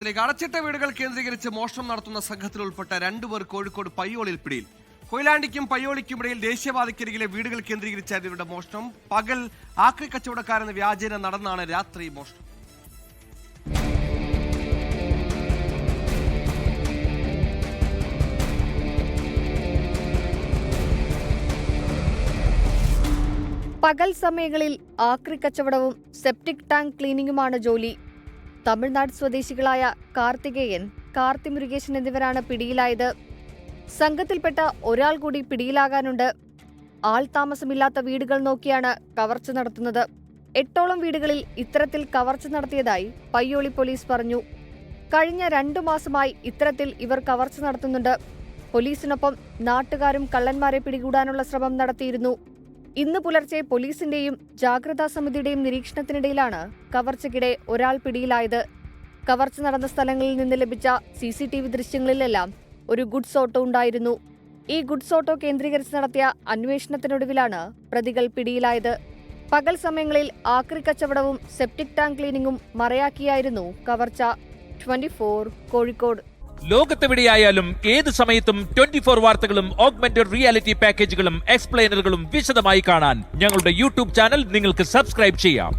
അടച്ചിട്ട വീടുകൾ കേന്ദ്രീകരിച്ച് മോഷണം നടത്തുന്ന സംഘത്തിൽ ഉൾപ്പെട്ട രണ്ടുപേർ കോഴിക്കോട് പയ്യോളിൽ പിടിയിൽ. കൊയിലാണ്ടിക്കും പയ്യോളിക്കുമിടയിൽ ദേശീയപാതക്കരികിലെ വീടുകൾ കേന്ദ്രീകരിച്ചായിരുന്നു ഇവരുടെ മോഷണം. പകൽ ആക്രി കച്ചവടക്കാരെന്ന വ്യാജേന നടന്നാണ് രാത്രി മോഷണം. പകൽ സമയങ്ങളിൽ ആക്രി കച്ചവടവും സെപ്റ്റിക് ടാങ്ക് ക്ലീനിങ്ങുമാണ് ജോലി. തമിഴ്നാട് സ്വദേശികളായ കാർത്തികേയൻ, കാർത്തി മുരുകേശൻ എന്നിവരാണ് പിടിയിലായത്. സംഘത്തിൽപ്പെട്ട ഒരാൾ കൂടി പിടിയിലാകാനുണ്ട്. ആൾ താമസമില്ലാത്ത വീടുകൾ നോക്കിയാണ് കവർച്ച നടത്തുന്നത്. 8ഓളം വീടുകളിൽ ഇത്തരത്തിൽ കവർച്ച നടത്തിയതായി പയ്യോളി പോലീസ് പറഞ്ഞു. കഴിഞ്ഞ 2 മാസമായി ഇത്തരത്തിൽ ഇവർ കവർച്ച നടത്തുന്നുണ്ട്. പോലീസിനൊപ്പം നാട്ടുകാരും കള്ളന്മാരെ പിടികൂടാനുള്ള ശ്രമം നടത്തിയിരുന്നു. ഇന്ന് പുലർച്ചെ പോലീസിന്റെയും ജാഗ്രതാ സമിതിയുടെയും നിരീക്ഷണത്തിനിടയിലാണ് കവർച്ചയ്ക്കിടെ ഒരാൾ പിടിയിലായത്. കവർച്ച നടന്ന സ്ഥലങ്ങളിൽ നിന്ന് ലഭിച്ച CCTV ദൃശ്യങ്ങളിലെല്ലാം ഒരു ഗുഡ്സ് ഓട്ടോ ഉണ്ടായിരുന്നു. ഈ ഗുഡ്സ് ഓട്ടോ കേന്ദ്രീകരിച്ച് നടത്തിയ അന്വേഷണത്തിനൊടുവിലാണ് പ്രതികൾ പിടിയിലായത്. പകൽ സമയങ്ങളിൽ ആക്രി കച്ചവടവും സെപ്റ്റിക് ടാങ്ക് ക്ലീനിങ്ങും മറയാക്കിയായിരുന്നു കവർച്ച. 24 കോഴിക്കോട്. ലോകത്തെവിടെയായാലും ഏത് സമയത്തും 24 വാർത്തകളും ഓഗ്മെന്റഡ് റിയാലിറ്റി പാക്കേജുകളും എക്സ്പ്ലെയിനറുകളും വിശദമായി കാണാൻ ഞങ്ങളുടെ യൂട്യൂബ് ചാനൽ നിങ്ങൾക്ക് സബ്സ്ക്രൈബ് ചെയ്യാം.